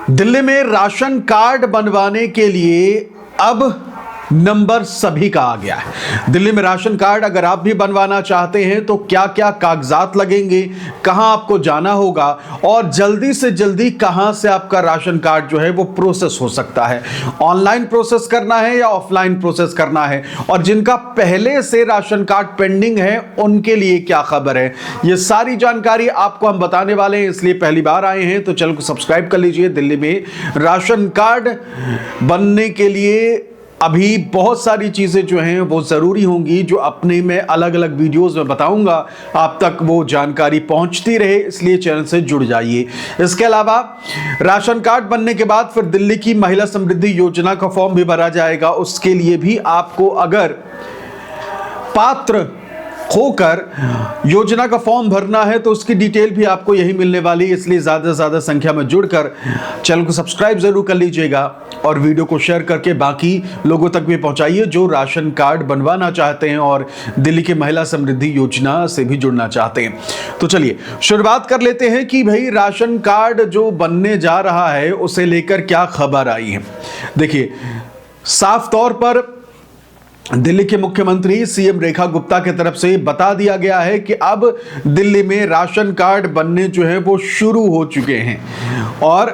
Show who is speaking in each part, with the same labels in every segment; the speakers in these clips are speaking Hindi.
Speaker 1: दिल्ली में राशन कार्ड बनवाने के लिए अब नंबर सभी का आ गया है। दिल्ली में राशन कार्ड अगर आप भी बनवाना चाहते हैं तो क्या क्या कागजात लगेंगे, कहां आपको जाना होगा और जल्दी से जल्दी कहां से आपका राशन कार्ड जो है वो प्रोसेस हो सकता है। ऑनलाइन प्रोसेस करना है या ऑफलाइन प्रोसेस करना है, और जिनका पहले से राशन कार्ड पेंडिंग है उनके लिए क्या खबर है, ये सारी जानकारी आपको हम बताने वाले हैं। इसलिए पहली बार आए हैं तो चैनल को सब्सक्राइब कर लीजिए। दिल्ली में राशन कार्ड बनने के लिए अभी बहुत सारी चीज़ें जो हैं वो ज़रूरी होंगी, जो अपने में अलग अलग वीडियोस में बताऊंगा, आप तक वो जानकारी पहुंचती रहे, इसलिए चैनल से जुड़ जाइए। इसके अलावा राशन कार्ड बनने के बाद फिर दिल्ली की महिला समृद्धि योजना का फॉर्म भी भरा जाएगा। उसके लिए भी आपको अगर पात्र होकर योजना का फॉर्म भरना है तो उसकी डिटेल भी आपको यही मिलने वाली है। इसलिए ज़्यादा से ज़्यादा संख्या में जुड़कर चैनल को सब्सक्राइब ज़रूर कर लीजिएगा और वीडियो को शेयर करके बाकी लोगों तक भी पहुंचाइए जो राशन कार्ड बनवाना चाहते हैं और दिल्ली के महिला समृद्धि योजना से भी जुड़ना चाहते हैं। तो चलिए शुरुआत कर लेते हैं कि भाई राशन कार्ड जो बनने जा रहा है उसे लेकर क्या खबर आई है। देखिए, साफ तौर पर दिल्ली के मुख्यमंत्री सीएम रेखा गुप्ता की तरफ से बता दिया गया है कि अब दिल्ली में राशन कार्ड बनने जो है वो शुरू हो चुके हैं और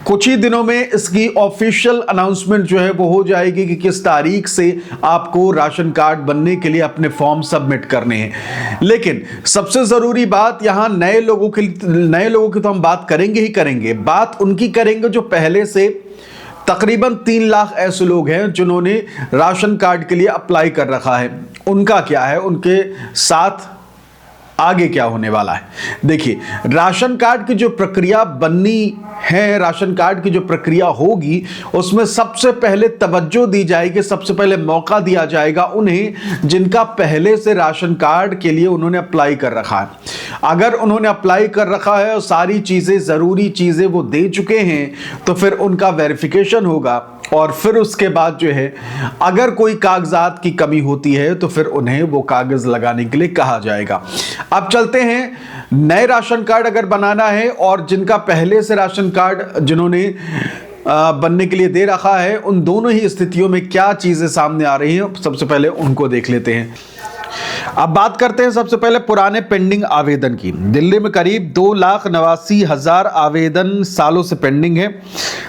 Speaker 1: कुछ ही दिनों में इसकी ऑफिशियल अनाउंसमेंट जो है वो हो जाएगी कि किस तारीख से आपको राशन कार्ड बनने के लिए अपने फॉर्म सबमिट करने हैं। लेकिन सबसे जरूरी बात, यहां नए लोगों की तो हम बात करेंगे ही करेंगे, बात उनकी करेंगे जो पहले से तकरीबन 3 लाख ऐसे लोग हैं जिन्होंने राशन कार्ड के लिए अप्लाई कर रखा है। उनका क्या है, उनके साथ आगे क्या होने वाला है। देखिए, राशन कार्ड की जो प्रक्रिया बननी है, राशन कार्ड की जो प्रक्रिया होगी उसमें सबसे पहले तवज्जो दी जाएगी, सबसे पहले मौका दिया जाएगा उन्हें जिनका पहले से राशन कार्ड के लिए उन्होंने अप्लाई कर रखा है। अगर उन्होंने अप्लाई कर रखा है और सारी चीज़ें, ज़रूरी चीज़ें वो दे चुके हैं तो फिर उनका वेरिफिकेशन होगा और फिर उसके बाद जो है अगर कोई कागजात की कमी होती है तो फिर उन्हें वो कागज लगाने के लिए कहा जाएगा। अब चलते हैं, नए राशन कार्ड अगर बनाना है और जिनका पहले से राशन कार्ड जिन्होंने बनने के लिए दे रखा है, उन दोनों ही स्थितियों में क्या चीजें सामने आ रही हैं, सबसे पहले उनको देख लेते हैं। अब बात करते हैं सबसे पहले पुराने पेंडिंग आवेदन की। दिल्ली में करीब 2,89,000 आवेदन सालों से पेंडिंग है।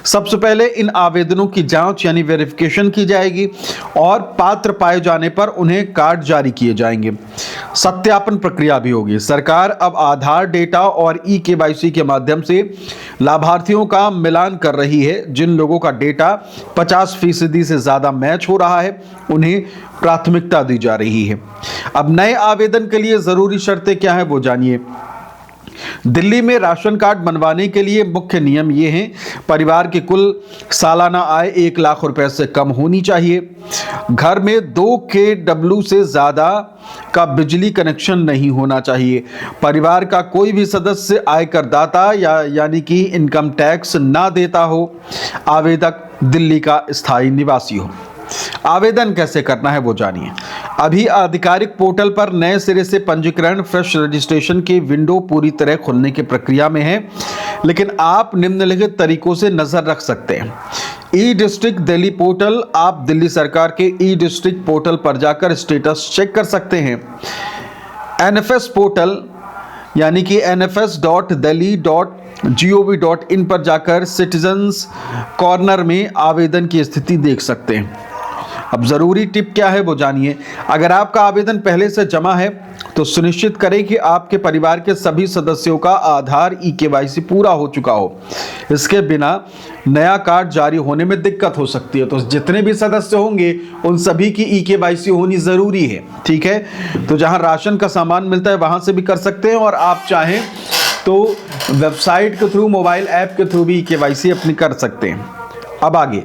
Speaker 1: सबसे पहले इन आवेदनों की जांच यानी वेरिफिकेशन की जाएगी और पात्र पाए जाने पर उन्हें कार्ड जारी किए जाएंगे। सत्यापन प्रक्रिया भी होगी। सरकार अब आधार डेटा और ई-केवाईसी के माध्यम से लाभार्थियों का मिलान कर रही है। जिन लोगों का डेटा 50% से ज्यादा मैच हो रहा है उन्हें प्राथमिकता दी जा रही है। अब नए आवेदन के लिए जरूरी शर्तें क्या है वो जानिए। दिल्ली में राशन कार्ड बनवाने के लिए मुख्य नियम ये हैं, परिवार की कुल सालाना आय 1 लाख रुपए से कम होनी चाहिए, घर में 2 kW से ज़्यादा का बिजली कनेक्शन नहीं होना चाहिए, परिवार का कोई भी सदस्य आयकर दाता यानी कि इनकम टैक्स ना देता हो, आवेदक दिल्ली का स्थायी निवासी हो। आवेदन कैसे करना है वो जानिए। अभी आधिकारिक पोर्टल पर नए सिरे से पंजीकरण फ्रेश रजिस्ट्रेशन की विंडो पूरी तरह खुलने की प्रक्रिया में है, लेकिन आप निम्नलिखित तरीकों से नजर रख सकते हैं। ई डिस्ट्रिक्ट दिल्ली पोर्टल, आप दिल्ली सरकार के ई डिस्ट्रिक्ट पोर्टल पर जाकर स्टेटस चेक कर सकते हैं। NFS पोर्टल यानी कि nfs.delhi.gov.in पर जाकर सिटीजन्स कॉर्नर में आवेदन की स्थिति देख सकते हैं। अब जरूरी टिप क्या है वो जानिए। अगर आपका आवेदन पहले से जमा है तो सुनिश्चित करें कि आपके परिवार के सभी सदस्यों का आधार ई-केवाईसी पूरा हो चुका हो। इसके बिना नया कार्ड जारी होने में दिक्कत हो सकती है। तो जितने भी सदस्य होंगे उन सभी की ई-केवाईसी होनी जरूरी है, ठीक है। तो जहां राशन का सामान मिलता है वहां से भी कर सकते हैं और आप चाहें तो वेबसाइट के थ्रू, मोबाइल ऐप के थ्रू भी ई-केवाईसी अपनी कर सकते हैं। अब आगे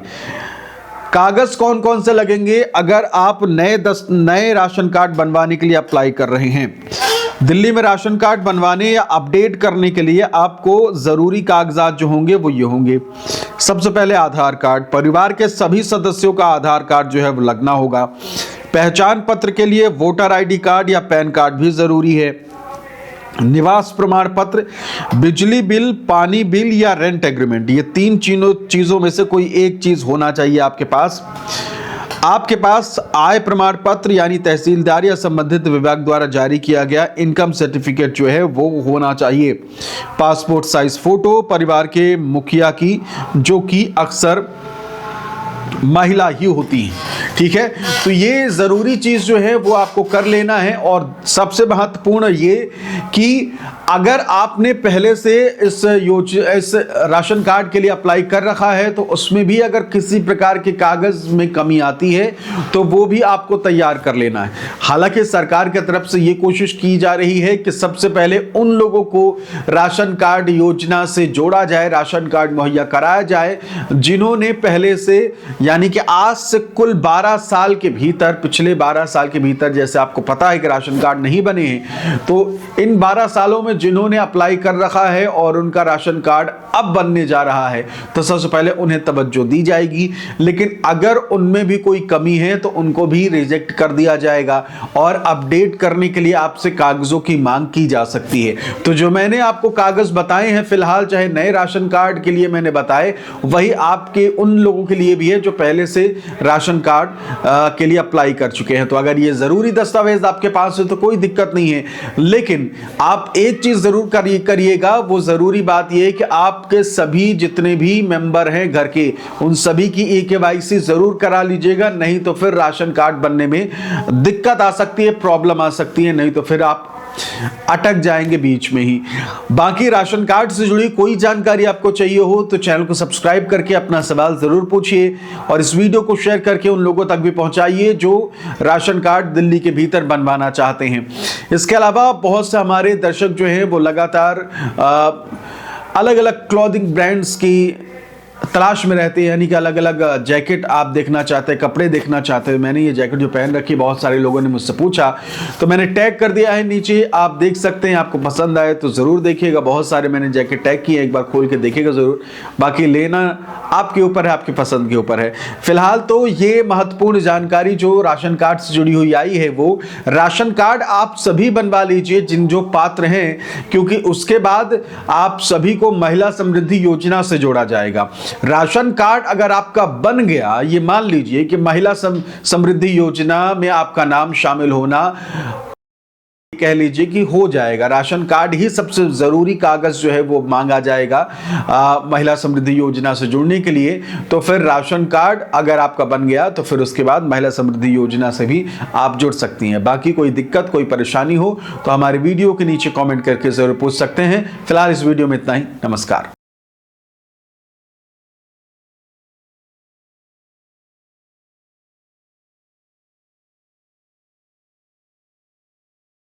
Speaker 1: कागज कौन कौन से लगेंगे अगर आप नए राशन कार्ड बनवाने के लिए अप्लाई कर रहे हैं। दिल्ली में राशन कार्ड बनवाने या अपडेट करने के लिए आपको जरूरी कागजात जो होंगे वो ये होंगे। सबसे पहले आधार कार्ड, परिवार के सभी सदस्यों का आधार कार्ड जो है वो लगना होगा। पहचान पत्र के लिए वोटर ID कार्ड या पैन कार्ड भी जरूरी है। निवास प्रमाण पत्र, बिजली बिल, पानी बिल या रेंट एग्रीमेंट, ये 3 चीजों में से कोई एक चीज होना चाहिए आपके पास। आपके पास आय प्रमाण पत्र यानी तहसीलदार या संबंधित विभाग द्वारा जारी किया गया इनकम सर्टिफिकेट जो है वो होना चाहिए। पासपोर्ट साइज फोटो परिवार के मुखिया की, जो कि अक्सर महिला ही होती है। ठीक है, तो ये जरूरी चीज जो है वो आपको कर लेना है। और सबसे महत्वपूर्ण ये कि अगर आपने पहले से इस राशन कार्ड के लिए अप्लाई कर रखा है तो उसमें भी अगर किसी प्रकार के कागज में कमी आती है तो वो भी आपको तैयार कर लेना है। हालांकि सरकार की तरफ से ये कोशिश की जा रही है कि सबसे पहले उन लोगों को राशन कार्ड योजना से जोड़ा जाए, राशन कार्ड मुहैया कराया जाए जिन्होंने पहले से, यानी कि आज से कुल 12 साल के भीतर, पिछले 12 साल के भीतर जैसे आपको पता है कि राशन कार्ड नहीं बने हैं, तो इन 12 सालों में जिन्होंने अप्लाई कर रखा है और उनका राशन कार्ड अब बनने जा रहा है तो सबसे पहले उन्हें तवज्जो दी जाएगी। लेकिन अगर उनमें भी कोई कमी है तो उनको भी रिजेक्ट कर दिया जाएगा और अपडेट करने के लिए आपसे कागजों की मांग की जा सकती है। तो जो मैंने आपको कागज बताए हैं फिलहाल, चाहे नए राशन कार्ड के लिए मैंने बताए, वही आपके उन लोगों के लिए भी है जो पहले से राशन कार्ड के लिए अप्लाई कर चुके हैं। तो अगर ये जरूरी दस्तावेज आपके पास है तो कोई दिक्कत नहीं है, लेकिन आप एक चीज जरूर करिएगा। वो जरूरी बात यह है कि आपके सभी जितने भी मेंबर हैं घर के, उन सभी की EKYC जरूर करा लीजिएगा, नहीं तो फिर राशन कार्ड बनने में दिक्कत आ सकती है, प्रॉब्लम आ सकती है, नहीं तो फिर आप अटक जाएंगे बीच में ही। बाकी राशन कार्ड से जुड़ी कोई जानकारी आपको चाहिए हो तो चैनल को सब्सक्राइब करके अपना सवाल जरूर पूछिए और इस वीडियो को शेयर करके उन लोगों तक भी पहुंचाइए जो राशन कार्ड दिल्ली के भीतर बनवाना चाहते हैं। इसके अलावा बहुत से हमारे दर्शक जो हैं वो लगातार अलग अलग क्लॉथिंग ब्रांड्स की तलाश में रहते हैं, यानी कि अलग अलग जैकेट आप देखना चाहते हैं, कपड़े देखना चाहते हैं। मैंने ये जैकेट जो पहन रखी, बहुत सारे लोगों ने मुझसे पूछा तो मैंने टैग कर दिया है नीचे, आप देख सकते हैं। आपको पसंद आए तो ज़रूर देखिएगा, बहुत सारे मैंने जैकेट टैग किए, एक बार खोल के देखिएगा ज़रूर। बाकी लेना आपके ऊपर है, आपकी पसंद के ऊपर है। फिलहाल तो ये महत्वपूर्ण जानकारी जो राशन कार्ड से जुड़ी हुई आई है, वो राशन कार्ड आप सभी बनवा लीजिए जिन जो पात्र हैं, क्योंकि उसके बाद आप सभी को महिला समृद्धि योजना से जोड़ा जाएगा। राशन कार्ड अगर आपका बन गया, ये मान लीजिए कि महिला समृद्धि योजना में आपका नाम शामिल होना, कह लीजिए कि हो जाएगा, राशन कार्ड ही सबसे जरूरी कागज जो है वो मांगा जाएगा महिला समृद्धि योजना से जुड़ने के लिए। तो फिर राशन कार्ड अगर आपका बन गया तो फिर उसके बाद महिला समृद्धि योजना से भी आप जुड़ सकती हैं। बाकी कोई दिक्कत, कोई परेशानी हो तो हमारे वीडियो के नीचे कमेंट करके जरूर पूछ सकते हैं। फिलहाल इस वीडियो में इतना ही। नमस्कार।